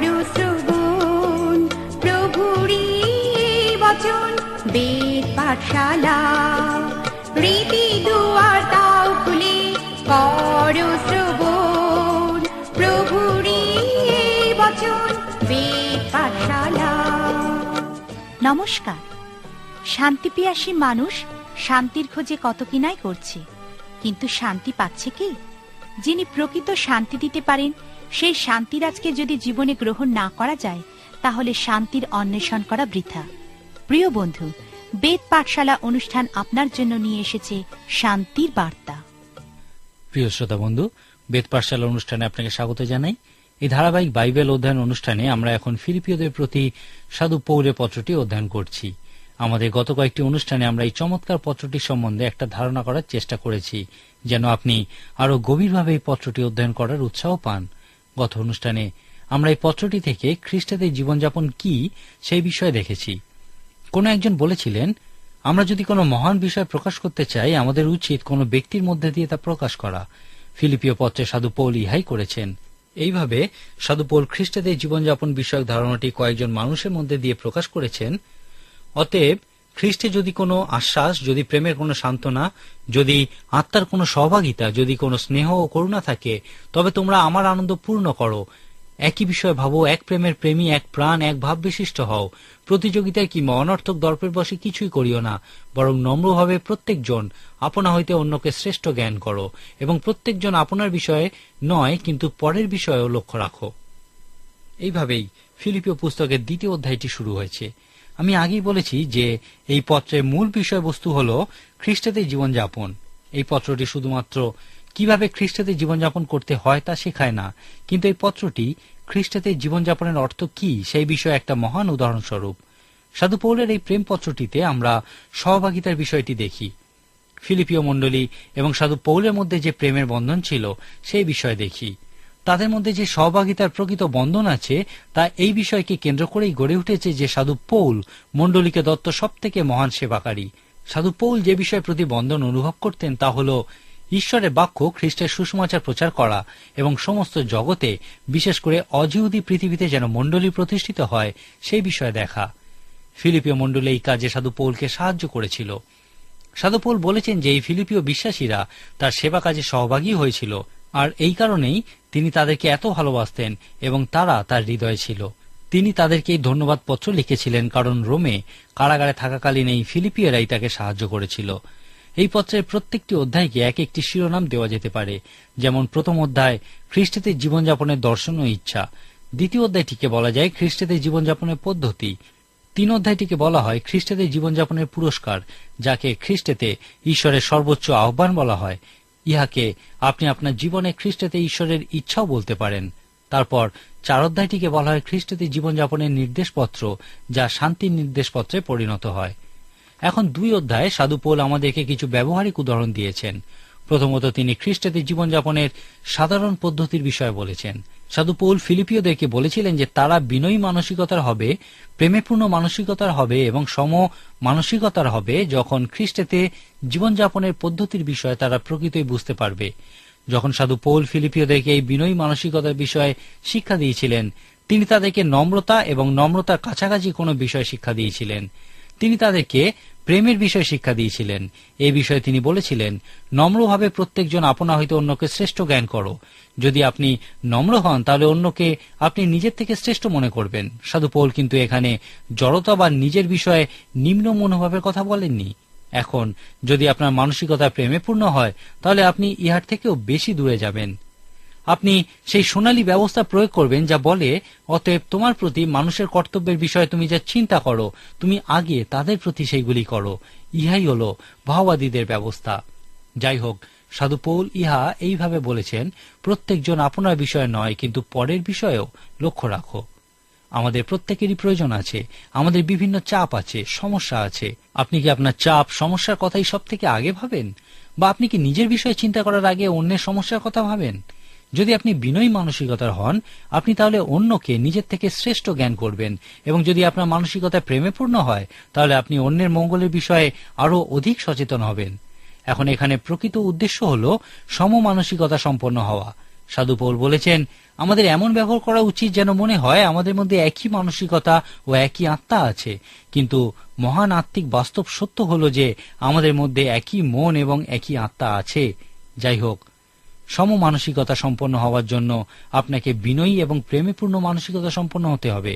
করো শ্রবণ প্রভুরই বচন বেদ পাঠশালা। রীতি দুয়ার দাও খুলে করো শ্রবণ প্রভুরই বচন বেদ পাঠশালা। নমস্কার। শান্তিপিয়াসী মানুষ শান্তির খোঁজে কত কিনাই করছে, কিন্তু শান্তি পাচ্ছে কি? যিনি প্রকৃত শান্তি দিতে পারেন, সেই শান্তিরাজকে যদি জীবনে গ্রহণ না করা যায়, তাহলে শান্তির অন্বেষণ করা বৃথা। প্রিয় বন্ধু, বেদ পাঠশালা অনুষ্ঠান আপনার জন্য নিয়ে এসেছে শান্তির বার্তা। প্রিয় শ্রোতা বন্ধু, বেদ পাঠশালা অনুষ্ঠানে আপনাকে স্বাগত জানাই। এই ধারাবাহিক বাইবেল অধ্যয়ন অনুষ্ঠানে আমরা এখন ফিলিপিয়দের প্রতি সাধু পৌলের পত্রটি অধ্যয়ন করছি। আমাদের গত কয়েকটি অনুষ্ঠানে আমরা এই চমৎকার পত্রটি সম্বন্ধে একটা ধারণা করার চেষ্টা করেছি, যেন আপনি আরো গভীরভাবে এই পত্রটি অধ্যয়ন করার উৎসাহ পান। গত অনুষ্ঠানে আমরা এই পত্রটি থেকে খ্রিস্টানদের জীবনযাপন কি সেই বিষয়ে দেখেছি। কোন একজন বলেছিলেন, আমরা যদি কোনো মহান বিষয় প্রকাশ করতে চাই, আমাদের উচিত কোনো ব্যক্তির মধ্যে দিয়ে তা প্রকাশ করা। ফিলিপিয় পত্রে সাধু পৌল ইহাই করেছেন। এইভাবে সাধু পৌল খ্রিস্টানদের জীবনযাপন বিষয়ক ধারণাটি কয়েকজন মানুষের মধ্যে দিয়ে প্রকাশ করেছেন। অতএব খ্রিস্টে যদি কোনো আশ্বাস, যদি প্রেমের কোনো সান্ত্বনা, যদি আত্মার কোনো সহভাগিতা, যদি কোনো স্নেহ ও করুণা থাকে, তবে তোমরা আমার আনন্দ পূর্ণ করো। একই বিষয় ভাবো, এক প্রেমের প্রেমী, এক প্রাণ, এক ভাব বিশিষ্ট হও। প্রতিযোগিতায় কিংবা অনর্থক দর্পের বশে কিছুই করিও না, বরং নম্রভাবে প্রত্যেকজন আপনা হইতে অন্যকে শ্রেষ্ঠ জ্ঞান করো, এবং প্রত্যেকজন আপনার বিষয়ে নয় কিন্তু পরের বিষয়েও লক্ষ্য রাখো। এইভাবেই ফিলিপিয় পুস্তকের 2য় অধ্যায়টি শুরু হয়েছে। আমি আগেই বলেছি যে এই পত্রের মূল বিষয়বস্তু হল খ্রিস্টানদের জীবনযাপন। এই পত্রটি শুধুমাত্র কিভাবে খ্রিস্টানদের জীবনযাপন করতে হয় তা শেখায় না, কিন্তু এই পত্রটি খ্রিস্টানদের জীবনযাপনের অর্থ কি সেই বিষয়ে একটা মহান উদাহরণস্বরূপ। সাধু পৌলের এই প্রেম পত্রটিতে আমরা সহভাগিতার বিষয়টি দেখি। ফিলিপিয় মণ্ডলী এবং সাধু পৌলের মধ্যে যে প্রেমের বন্ধন ছিল সেই বিষয় দেখি। তাদের মধ্যে যে সহভাগিতার প্রকৃত বন্ধন আছে, তা এই বিষয়কে কেন্দ্র করেই গড়ে উঠেছে যে সাধু পৌল মণ্ডলীকে দত্ত সব থেকে মহান সেবাকারী। সাধু পৌল যে বিষয়ের প্রতি বন্ধন অনুভব করতেন তা হল ঈশ্বরের বাক্য, খ্রিস্টের সুসমাচার প্রচার করা এবং সমস্ত জগতে, বিশেষ করে অজিহুদি পৃথিবীতে যেন মণ্ডলী প্রতিষ্ঠিত হয় সেই বিষয়ে দেখা। ফিলিপিয় মণ্ডলী এই কাজে সাধু পৌলকে সাহায্য করেছিল। সাধু পৌল বলেছেন যে এই ফিলিপিয় বিশ্বাসীরা তার সেবা কাজে সহভাগী হয়েছিল, আর এই কারণেই তিনি তাদেরকে এত ভালোবাসতেন এবং তারা তার হৃদয়ে ছিল। তিনি তাদেরকে এই ধন্যবাদ পত্র লিখেছিলেন, কারণ রোমে কারাগারে থাকাকালীন এই ফিলিপিয়ারাই তাকে সাহায্য করেছিল। এই পত্রের প্রত্যেকটি অধ্যায়কে এক একটি শিরোনাম দেওয়া যেতে পারে, যেমন প্রথম অধ্যায় খ্রিস্টানদের জীবনযাপনের দর্শন ও ইচ্ছা, 2য় অধ্যায়টিকে বলা যায় খ্রিস্টানদের জীবনযাপনের পদ্ধতি, 3 অধ্যায়টিকে বলা হয় খ্রিস্টানদের জীবনযাপনের পুরস্কার, যাকে খ্রিস্টেতে ঈশ্বরের সর্বোচ্চ আহ্বান বলা হয়। ইহাকে আপনি আপনার জীবনে খ্রিস্টেতে ঈশ্বরের ইচ্ছাও বলতে পারেন। তারপর 4 অধ্যায়টিকে বলা হয় খ্রিস্টানদের জীবনযাপনের নির্দেশপত্র, যা শান্তির নির্দেশপত্রে পরিণত হয়। এখন 2 অধ্যায়ে সাধু পৌল আমাদেরকে কিছু ব্যবহারিক উদাহরণ দিয়েছেন। প্রথমত তিনি খ্রিস্টানদের জীবনযাপনের সাধারণ পদ্ধতির বিষয়ে বলেছেন। সাধু পৌল ফিলিপিয়দেরকে বলেছিলেন যে তারা বিনয়ী মানসিকতার হবে, প্রেমপূর্ণ মানসিকতার হবে এবং সম মানসিকতার হবে যখন খ্রিস্টেতে জীবনযাপনের পদ্ধতির বিষয়ে তারা প্রকৃতই বুঝতে পারবে। যখন সাধু পৌল ফিলিপিয়দেরকে এই বিনয়ী মানসিকতার বিষয়ে শিক্ষা দিয়েছিলেন, তিনি তাদেরকে নম্রতা এবং নম্রতার কাছাকাছি কোনো বিষয় শিক্ষা দিয়েছিলেন। তিনি তাদেরকে প্রেমের বিষয় শিক্ষা দিয়েছিলেন। এই বিষয়ে তিনি বলেছিলেন, নম্রভাবে প্রত্যেকজন আপনা হইতে অন্যকে শ্রেষ্ঠ জ্ঞান করো। যদি আপনি নম্র হন, তাহলে অন্যকে আপনি নিজের থেকে শ্রেষ্ঠ মনে করবেন। সাধু পৌল কিন্তু এখানে জড়তা বা নিজের বিষয়ে নিম্ন মনোভাবের কথা বলেননি। এখন যদি আপনার মানসিকতা প্রেমে পূর্ণ হয়, তাহলে আপনি ইহার থেকেও বেশি দূরে যাবেন। আপনি সেই সোনালী ব্যবস্থা প্রয়োগ করবেন যা বলে, অতএব তোমার প্রতি মানুষের কর্তব্যের বিষয়ে তুমি যা চিন্তা করো, তুমি আগে তাদের প্রতি সেইগুলি করো। ইহাই হল ভাওবাদীদের ব্যবস্থা। যাই হোক, সাধু পৌল ইহা এইভাবে বলেছেন, প্রত্যেকজন আপনার বিষয়ে নয় কিন্তু পরের বিষয়েও লক্ষ্য রাখো। আমাদের প্রত্যেকেরই প্রয়োজন আছে, আমাদের বিভিন্ন চাপ আছে, সমস্যা আছে। আপনি কি আপনার চাপ, সমস্যার কথাই সব থেকে আগে ভাবেন, বা আপনি কি নিজের বিষয়ে চিন্তা করার আগে অন্যের সমস্যার কথা ভাবেন? যদি আপনি বিনয়ী মানসিকতার হন, আপনি তাহলে অন্যকে নিজের থেকে শ্রেষ্ঠ জ্ঞান করবেন, এবং যদি আপনার মানসিকতা প্রেমে পূর্ণ হয়, তাহলে আপনি অন্যের মঙ্গলের বিষয়ে আরো অধিক সচেতন হবেন। এখন এখানে প্রকৃত উদ্দেশ্য হল সমমানসিকতা সম্পন্ন হওয়া। সাধু পৌল বলেছেন, আমাদের এমন ব্যবহার করা উচিত যেন মনে হয় আমাদের মধ্যে একই মানসিকতা ও একই আত্মা আছে। কিন্তু মহান আত্মিক বাস্তব সত্য হল যে আমাদের মধ্যে একই মন এবং একই আত্মা আছে। যাই হোক, সমমানসিকতা সম্পন্ন হওয়ার জন্য আপনাকে বিনয়ী এবং প্রেমপূর্ণ মানসিকতা সম্পন্ন হতে হবে।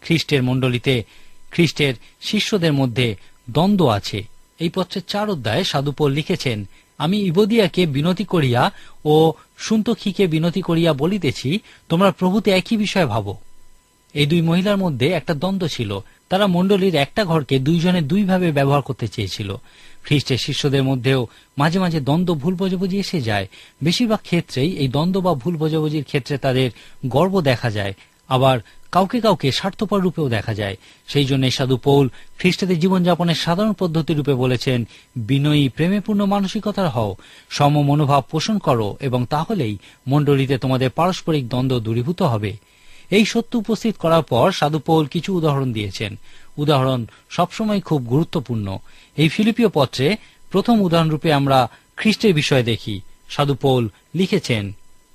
খ্রিস্টের মণ্ডলীতে খ্রিস্টের শিষ্যদের মধ্যে দ্বন্দ্ব আছে। এই পত্রের 4 অধ্যায়ে সাধু পৌল লিখেছেন, আমি ইবোদিয়াকে বিনতি করিয়া ও সুন্তখীকে বিনতি করিয়া বলিতেছি, তোমরা প্রভুতে একই বিষয় ভাবো। এই দুই মহিলার মধ্যে একটা দ্বন্দ্ব ছিল। তারা মণ্ডলীর একটা ঘরকে দুইজনে দুইভাবে ব্যবহার করতে চেয়েছিল। খ্রিস্টের শিষ্যদের মধ্যেও মাঝে মাঝে দ্বন্দ্ব, ভুল বোঝাবুঝি এসে যায়। বেশিরভাগ ক্ষেত্রেই এই দ্বন্দ্ব বা ভুল বোঝাবুঝির ক্ষেত্রে তাদের গর্ব দেখা যায়, আবার কাউকে কাউকে স্বার্থপর রূপেও দেখা যায়। সেই জন্য সাধু পৌল খ্রিস্টাদের জীবনযাপনের সাধারণ পদ্ধতি রূপে বলেছেন, বিনয়ী প্রেমপূর্ণ মানসিকতার হও, সম মনোভাব পোষণ করো, এবং তাহলেই মণ্ডলীতে তোমাদের পারস্পরিক দ্বন্দ্ব দূরীভূত হবে। এই সত্য উপস্থিত করার পর সাধু পৌল কিছু উদাহরণ দিয়েছেন। উদাহরণ সবসময় খুব গুরুত্বপূর্ণ। এই ফিলিপিয় পত্রে প্রথম উদাহরণ রূপে আমরা খ্রিস্টের বিষয়ে দেখি। সাধু পৌল লিখেছেন,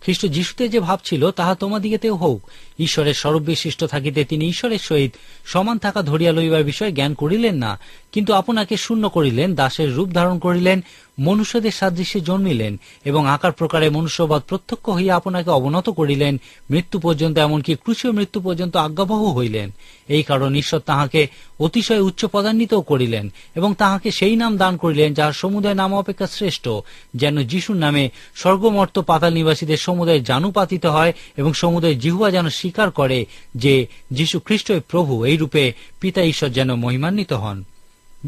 খ্রিস্ট যিশুতে যে ভাব ছিল তাহা তোমাদিগেতেও হোক। ঈশ্বরের সর্ববিশিষ্ট থাকিতে তিনি ঈশ্বরের সহিত সমান থাকা ধরিয়া লইবার বিষয়ে জ্ঞান করিলেন না, কিন্তু আপনাকে শূন্য করিলেন, দাসের রূপ ধারণ করিলেন, মনুষ্যদের সাদৃশ্যে জন্মিলেন এবং আকার প্রকারে মনুষ্যবৎ প্রত্যক্ষ হইয়া আপনাকে অবনত করিলেন, মৃত্যু পর্যন্ত, এমনকি ক্রুশীয় মৃত্যু পর্যন্ত আজ্ঞাবহ হইলেন। এই কারণ ঈশ্বর তাহাকে অতিশয় উচ্চ পদান্বিতও করিলেন এবং তাহাকে সেই নাম দান করিলেন যাহার সমুদয় নাম অপেক্ষা শ্রেষ্ঠ, যেন যিশুর নামে স্বর্গমর্ত পাতাল নিবাসীদের সমুদয় জানু পাতিত হয় এবং সমুদয় জিহ্বা যেন স্বীকার করে যে যীশু খ্রিস্টই প্রভু। এই রূপে পিতা ঈশ্বর যেন মহিমান্বিত হন।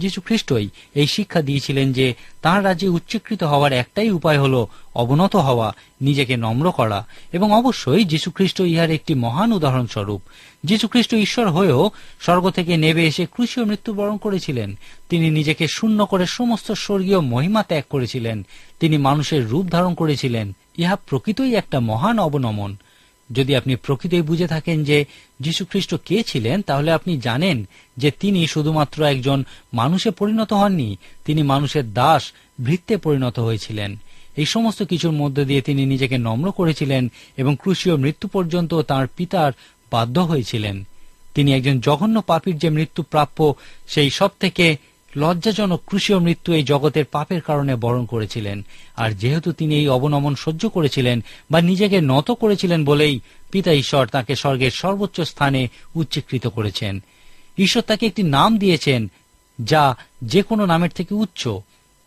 যীশু খ্রিস্টই এই শিক্ষা দিয়েছিলেন যে তাঁর রাজ্যে উচ্চীকৃত হওয়ার একটাই উপায় হল অবনত হওয়া, নিজেকে নম্র করা, এবং অবশ্যই যীশু খ্রিস্ট ইহার একটি মহান উদাহরণস্বরূপ। যীশু খ্রিস্ট ঈশ্বর হয়েও স্বর্গ থেকে নেমে এসে ক্রুশীয় মৃত্যুবরণ করেছিলেন। তিনি নিজেকে শূন্য করে সমস্ত স্বর্গীয় মহিমা ত্যাগ করেছিলেন। তিনি মানুষের রূপ ধারণ করেছিলেন। ইহা প্রকৃতই একটা মহান অবনমন। যদি আপনি প্রকৃতই বুঝে থাকেন যে যীশুখ্রিস্ট কে ছিলেন, তাহলে আপনি জানেন যে তিনি শুধুমাত্র একজন মানুষে পরিণত হননি, তিনি মানুষের দাস, ভৃত্যে পরিণত হয়েছিলেন। এই সমস্ত কিছুর মধ্য দিয়ে তিনি নিজেকে নম্র করেছিলেন এবং ক্রুশীয় মৃত্যু পর্যন্ত তাঁর পিতার বাধ্য হয়েছিলেন। তিনি একজন জঘন্য পাপীর যে মৃত্যু প্রাপ্য, সেই সব থেকে লজ্জাজনক ক্রুশীয় মৃত্যু এই জগতের পাপের কারণে বরণ করেছিলেন। আর যেহেতু তিনি এই অবনমন সহ্য করেছিলেন বা নিজেকে নত করেছিলেন বলেই পিতা ঈশ্বর তাকে স্বর্গের সর্বোচ্চ স্থানে উচ্চীকৃত করেছেন। ঈশ্বর তাকে একটি নাম দিয়েছেন যা যে কোনো নামের থেকে উচ্চ,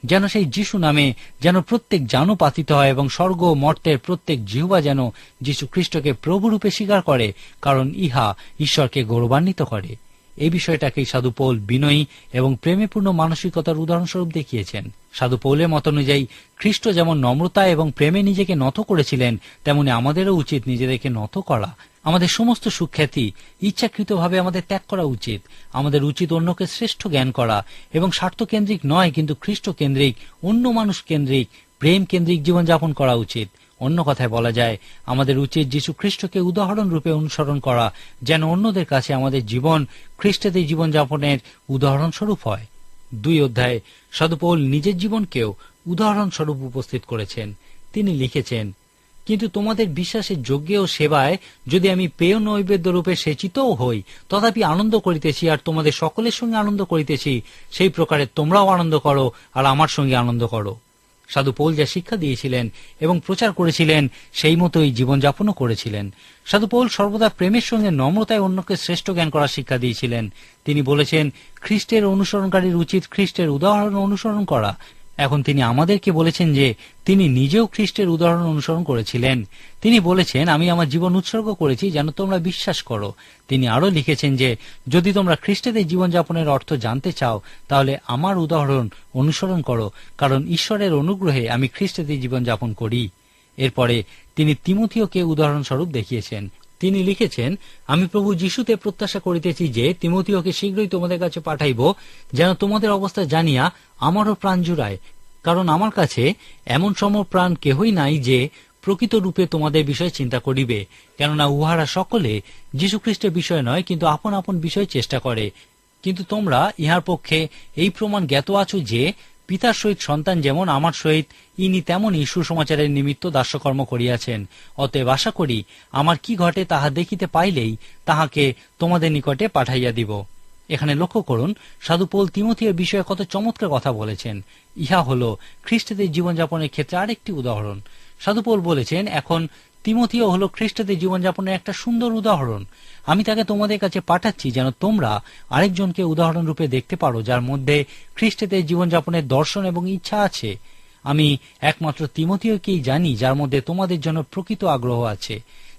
যেন সেই যিশু নামে যেন প্রত্যেক জানু পাতিত হয় এবং স্বর্গ মর্তের প্রত্যেক জিহ্বা যেন যীশু খ্রিস্টকে প্রভুরূপে স্বীকার করে, কারণ ইহা ঈশ্বরকে গৌরবান্বিত করে। এই বিষয়টাকেই সাধু পৌল বিনয়ী এবং প্রেমপূর্ণ মানসিকতার উদাহরণস্বরূপ দেখিয়েছেন। সাধু পৌলের মত অনুযায়ী খ্রিস্ট যেমন নম্রতা এবং প্রেমে নিজেকে নত করেছিলেন, তেমনি আমাদেরও উচিত নিজেদেরকে নত করা। আমাদের সমস্ত সুখ্যাতি ইচ্ছাকৃতভাবে আমাদের ত্যাগ করা উচিত। আমাদের উচিত অন্যকে শ্রেষ্ঠ জ্ঞান করা এবং স্বার্থকেন্দ্রিক নয়, কিন্তু খ্রিস্ট কেন্দ্রিক, অন্য মানুষ কেন্দ্রিক, প্রেম কেন্দ্রিক জীবনযাপন করা উচিত। অন্য কথায় বলা যায়, আমাদের উচিত যীশু খ্রিস্টকে উদাহরণ রূপে অনুসরণ করা, যেন অন্যদের কাছে আমাদের জীবন খ্রিস্টের জীবনযাপনের উদাহরণস্বরূপ হয়। 2 অধ্যায়ে সাধু পৌল নিজের জীবনকেও উদাহরণস্বরূপ উপস্থিত করেছেন। তিনি লিখেছেন, কিন্তু তোমাদের বিশ্বাসের যজ্ঞে ও সেবায় যদি আমি পেয় নৈবেদ্য রূপে সেচিতও হই, তথাপি আনন্দ করিতেছি আর তোমাদের সকলের সঙ্গে আনন্দ করিতেছি। সেই প্রকারে তোমরাও আনন্দ করো আর আমার সঙ্গে আনন্দ করো। সাধু পৌল যা শিক্ষা দিয়েছিলেন এবং প্রচার করেছিলেন, সেই মতোই জীবনযাপনও করেছিলেন। সাধু পৌল সর্বদা প্রেমের সঙ্গে নম্রতায় অন্যকে শ্রেষ্ঠ জ্ঞান করার শিক্ষা দিয়েছিলেন। তিনি বলেছেন, খ্রিস্টের অনুসরণকারীর উচিত খ্রিস্টের উদাহরণ অনুসরণ করা। এখন তিনি আমাদেরকে বলেছেন যে তিনি নিজেও খ্রিস্টের উদাহরণ অনুসরণ করেছিলেন। তিনি বলেছেন, আমি আমার জীবন উৎসর্গ করেছি যেন তোমরা বিশ্বাস করো। তিনি আরো লিখেছেন যে যদি তোমরা খ্রিস্টের জীবনযাপনের অর্থ জানতে চাও, তাহলে আমার উদাহরণ অনুসরণ করো, কারণ ঈশ্বরের অনুগ্রহে আমি খ্রিস্টের জীবনযাপন করি। এরপরে তিনি তিমোথীয়কে উদাহরণস্বরূপ দেখিয়েছেন। তিনি লিখেছেন, আমি প্রভু যিশুতে প্রত্যাশা করিতেছি যে তিমোথীয়কে শীঘ্রই তোমাদের কাছে পাঠাইব, যেন তোমাদের অবস্থা জানিয়া আমারও প্রাণ জুড়ায়। কারণ আমার কাছে এমন সমপ্রাণ কেহই নাই যে প্রকৃত রূপে তোমাদের বিষয়ে চিন্তা করিবে, কেননা উহারা সকলে যীশুখ্রিস্টের বিষয় নয়, কিন্তু আপন আপন বিষয় চেষ্টা করে। কিন্তু তোমরা ইহার পক্ষে এই প্রমাণ জ্ঞাত আছো যে পিতার সহিত সন্তান যেমন আমার সহিত ইনি তেমনই সুসমাচারের নিমিত্ত দাস্যকর্ম করিয়াছেন। অতএব আশা করি আমার কি ঘটে তাহা দেখিতে পাইলেই তাহাকে তোমাদের নিকটে পাঠাইয়া দিব। এখানে লক্ষ্য করুন, সাধু পৌল তিমথিয়ের বিষয়ে কত চমৎকার কথা বলেছেন। ইহা হল খ্রিস্টদের জীবনযাপনের ক্ষেত্রে আরেকটি উদাহরণ। সাধু পৌল বলেছেন, এখন তিমথিও হল খ্রিস্টদের জীবনযাপনের একটা সুন্দর উদাহরণ। আমি তাকে তোমাদের কাছে পাঠাচ্ছি যেন তোমরা আরেকজনকে উদাহরণ রূপে দেখতে পারো, যার মধ্যে খ্রিস্টদের জীবনযাপনের দর্শন এবং ইচ্ছা আছে। আমি একমাত্র তিমথিওকেই জানি যার মধ্যে তোমাদের জন্য প্রকৃত আগ্রহ আছে।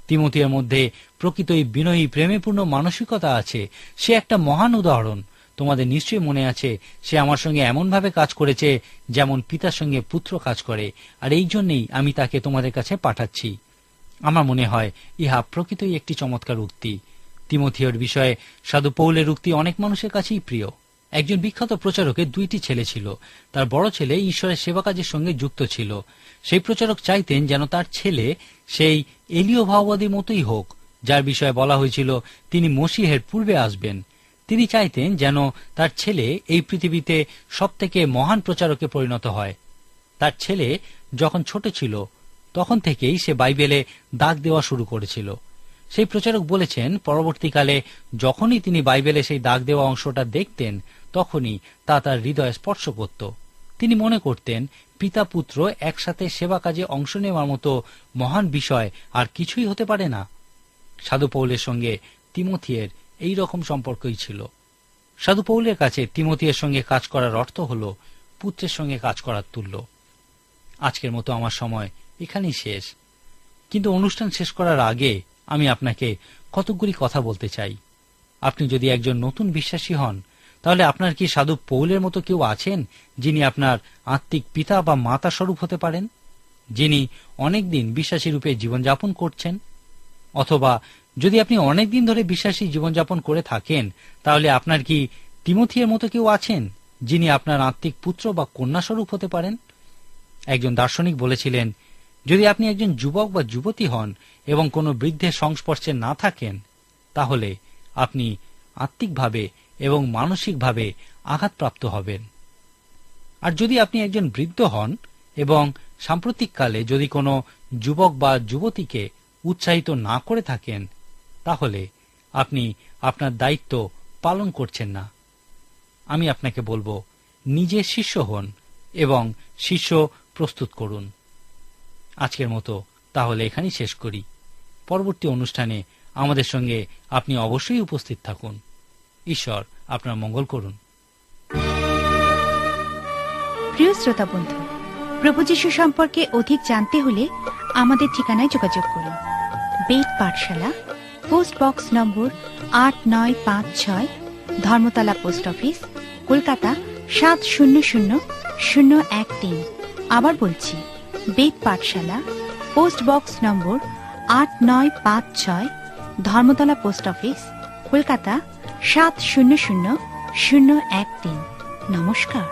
তিমথিয়ের মধ্যে প্রকৃতই বিনয়ী প্রেমপূর্ণ মানসিকতা আছে। সে একটা মহান উদাহরণ। তোমাদের নিশ্চয়ই মনে আছে, সে আমার সঙ্গে এমনভাবে কাজ করেছে যেমন পিতার সঙ্গে পুত্র কাজ করে, আর এই জন্যই আমি তাকে তোমাদের কাছে পাঠাচ্ছি। আমার মনে হয় ইহা প্রকৃতই একটি চমৎকার উক্তি। তিমথিওর বিষয়ে সাধু পৌলের উক্তি অনেক মানুষের কাছেই প্রিয়। একজন বিখ্যাত প্রচারকের 2টি ছেলে ছিল। তার বড় ছেলে ঈশ্বরের সেবা কাজের সঙ্গে যুক্ত ছিল। সেই প্রচারক চাইতেন যেন তার ছেলে সেই এলীয় ভাওবাদীর মতোই হোক, যার বিষয়ে বলা হয়েছিল তিনি মসিহের পূর্বে আসবেন। তিনি চাইতেন যেন তার ছেলে এই পৃথিবীতে সবথেকে মহান প্রচারকে পরিণত হয়। তার ছেলে যখন ছোট ছিল তখন থেকেই সে বাইবেলে দাগ দেওয়া শুরু করেছিল। সেই প্রচারক বলেছেন, পরবর্তীকালে যখনই তিনি বাইবেলে সেই দাগ দেওয়া অংশটা দেখতেন তখনই তা তার হৃদয়ে স্পর্শ করত। তিনি মনে করতেন পিতা পুত্র একসাথে সেবা কাজে অংশ নেওয়ার মতো মহান বিষয় আর কিছুই হতে পারে না। সাধু পৌলের সঙ্গে তিমথিয়ের এই রকম সম্পর্কই ছিল। সাধু পৌলের কাছে তিমথিয়ের সঙ্গে কাজ করার অর্থ হল পুত্রের সঙ্গে কাজ করার তুল্য। আজকের মতো আমার সময় এখানেই শেষ, কিন্তু অনুষ্ঠান শেষ করার আগে আমি আপনাকে কতকগুলি কথা বলতে চাই। আপনি যদি একজন নতুন বিশ্বাসী হন, তাহলে আপনার কি সাধু পৌলের মতো কেউ আছেন যিনি আপনার আত্মিক পিতা বা মাতা স্বরূপ হতে পারেন, যিনি অনেকদিন বিশ্বাসী রূপে জীবনযাপন করছেন? অথবা যদি আপনি অনেকদিন ধরে বিশ্বাসী জীবনযাপন করে থাকেন, তাহলে আপনার কি তিমথিয়ের মতো কেউ আছেন যিনি আপনার আত্মিক পুত্র বা কন্যা স্বরূপ হতে পারেন? একজন দার্শনিক বলেছিলেন, যদি আপনি একজন যুবক বা যুবতী হন এবং কোনো বৃদ্ধের সংস্পর্শে না থাকেন, তাহলে আপনি আত্মিকভাবে এবং মানসিকভাবে আঘাতপ্রাপ্ত হবেন। আর যদি আপনি একজন বৃদ্ধ হন এবং সাম্প্রতিককালে যদি কোনো যুবক বা যুবতীকে উৎসাহিত না করে থাকেন, তাহলে আপনি আপনার দায়িত্ব পালন করছেন না। আমি আপনাকে বলবো, নিজে শিষ্য হন এবং শিষ্য প্রস্তুত করুন। আজকের মতো তাহলে এখানেই শেষ করি। পরবর্তী অনুষ্ঠানে আমাদের সঙ্গে আপনি অবশ্যই উপস্থিত থাকুন। ঈশ্বর আপনার মঙ্গল করুন। প্রিয় শ্রোতা বন্ধু, প্রভু যীশু সম্পর্কে অধিক জানতে হলে আমাদের ঠিকানায় যোগাযোগ করুন। বেদ পাঠশালা, পোস্ট বক্স নম্বর 8956, ধর্মতলা পোস্ট অফিস, কলকাতা 700013। আবার বলছি, বেদ পাঠশালা, পোস্ট বক্স নম্বর 8956, ধর্মতলা পোস্ট অফিস, কলকাতা 700013। নমস্কার।